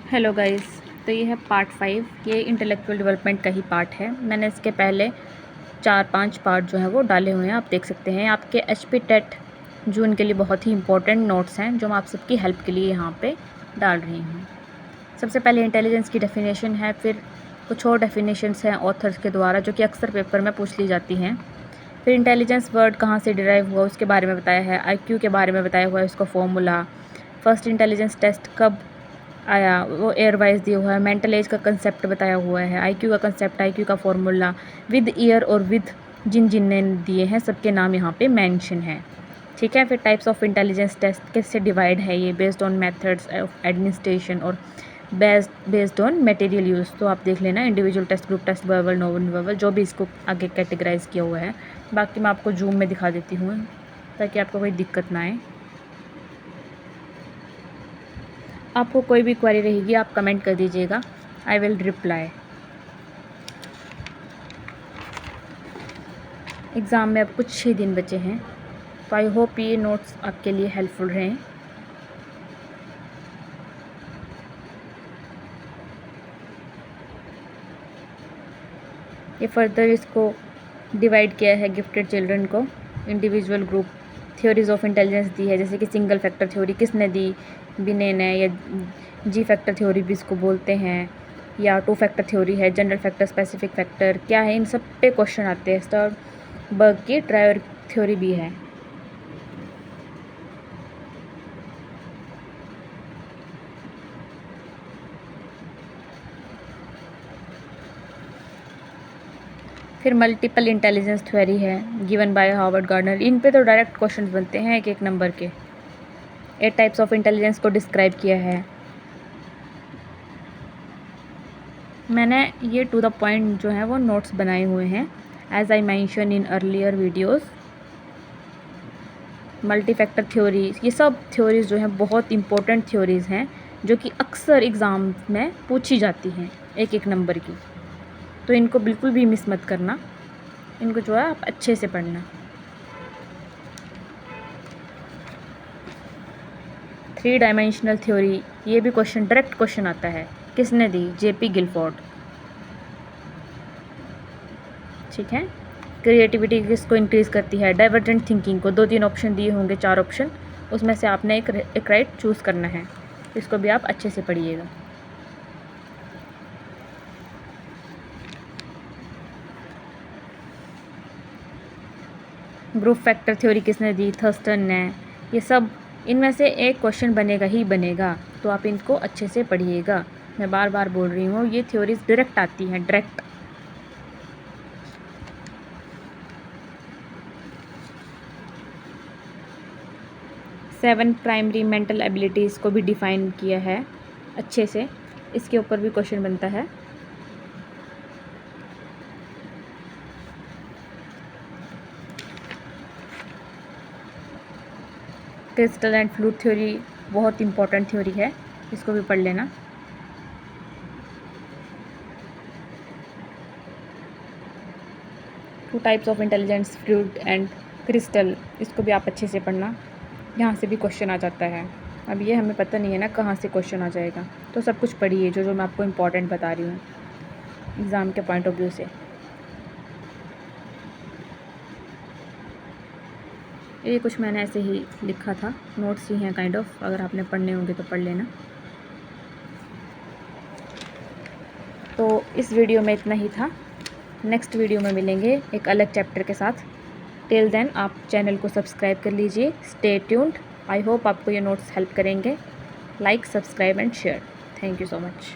Hello guys, तो ये है पार्ट 5। ये इंटेलेक्चुअल डेवलपमेंट का ही पार्ट है। मैंने इसके पहले 4-5 पार्ट जो है वो डाले हुए हैं, आप देख सकते हैं। आपके HP टेट जून के लिए बहुत ही इंपॉर्टेंट नोट्स हैं जो मैं आप सबकी हेल्प के लिए यहाँ पे डाल रही हूँ। सबसे पहले इंटेलिजेंस की डेफिनेशन है, फिर कुछ और डेफिनेशंस हैं ऑथर्स के द्वारा जो कि अक्सर पेपर में पूछ ली जाती हैं। फिर इंटेलिजेंस वर्ड कहाँ से डिराइव हुआ उसके बारे में बताया है, IQ के बारे में बताया हुआ है, उसका फॉर्मूला, फर्स्ट इंटेलिजेंस टेस्ट कब आया वो एयर वाइज दिया हुआ है, मेंटल एज का कंसेप्ट बताया हुआ है, IQ का कंसेप्ट, IQ का फॉर्मूला विद ईयर और विद जिन जिन ने दिए हैं सबके नाम यहाँ पे मेंशन है। ठीक है। फिर टाइप्स ऑफ इंटेलिजेंस टेस्ट कैसे डिवाइड है, ये based on methods of administration और बेस्ड ऑन मटेरियल यूज़। तो आप देख लेना, individual test, group test, verbal, non verbal, जो भी इसको आगे कैटेगराइज किया हुआ है। बाकी मैं आपको जूम में दिखा देती हूँ ताकि आपको कोई दिक्कत ना आए। आपको कोई भी क्वेरी रहेगी आप कमेंट कर दीजिएगा, आई विल रिप्लाई। एग्ज़ाम में अब कुछ ही दिन बचे हैं, तो आई होप ये नोट्स आपके लिए हेल्पफुल रहें। ये फर्दर इसको डिवाइड किया है गिफ्टेड चिल्ड्रन को, individual, group, theories of intelligence दी है, जैसे कि सिंगल फैक्टर थ्योरी किसने दी, बिने ने, या जी फैक्टर थ्योरी भी इसको बोलते हैं, या 2 फैक्टर थ्योरी है, जनरल फैक्टर, स्पेसिफिक फैक्टर क्या है, इन सब पे क्वेश्चन आते हैं। स्टर्नबर्ग की ट्रायर थ्योरी भी है। फिर मल्टीपल इंटेलिजेंस थ्योरी है गिवन बाय हार्वर्ड गार्डनर। इन पे तो डायरेक्ट क्वेश्चंस बनते हैं 1-1 नंबर के। 8 टाइप्स ऑफ इंटेलिजेंस को डिस्क्राइब किया है। मैंने ये टू द पॉइंट जो है वो नोट्स बनाए हुए हैं, as I mention in earlier videos. Multi factor theory, ये सब थ्योरीज जो हैं बहुत इंपॉर्टेंट थ्योरीज हैं जो कि अक्सर एग्ज़ाम में पूछी जाती हैं 1-1 नंबर की। तो इनको बिल्कुल भी मिस मत करना, इनको जो है आप अच्छे से पढ़ना। 3 डायमेंशनल थ्योरी, ये भी क्वेश्चन, डायरेक्ट क्वेश्चन आता है, किसने दी, JP गिलफोर्ड। ठीक है। क्रिएटिविटी किसको इंक्रीज़ करती है, डाइवर्जेंट थिंकिंग को। 2-3 ऑप्शन दिए होंगे, 4 ऑप्शन, उसमें से आपने एक राइट चूज़ करना है। इसको भी आप अच्छे से पढ़िएगा। ग्रुप फैक्टर थ्योरी किसने दी, थर्स्टन ने। ये सब इनमें से एक क्वेश्चन बनेगा ही बनेगा, तो आप इनको अच्छे से पढ़िएगा। मैं बार बार बोल रही हूँ, ये थ्योरीज डायरेक्ट आती हैं, direct. Seven primary mental abilities को भी डिफ़ाइन किया है अच्छे से, इसके ऊपर भी क्वेश्चन बनता है। क्रिस्टल एंड फ्लूइड थ्योरी बहुत इंपॉर्टेंट थ्योरी है, इसको भी पढ़ लेना। Two types of intelligence, fluid and crystal, इसको भी आप अच्छे से पढ़ना, यहाँ से भी क्वेश्चन आ जाता है। अब ये हमें पता नहीं है ना कहाँ से क्वेश्चन आ जाएगा, तो सब कुछ पढ़िए जो मैं आपको इम्पॉर्टेंट बता रही हूँ एग्ज़ाम के पॉइंट ऑफ व्यू से। ये कुछ मैंने ऐसे ही लिखा था, नोट्स ही हैं काइंड ऑफ, अगर आपने पढ़ने होंगे तो पढ़ लेना। तो इस वीडियो में इतना ही था, नेक्स्ट वीडियो में मिलेंगे एक अलग चैप्टर के साथ। टिल देन आप चैनल को सब्सक्राइब कर लीजिए, स्टे ट्यून्ड। आई होप आपको ये नोट्स हेल्प करेंगे। Like, subscribe and share. Thank you so much.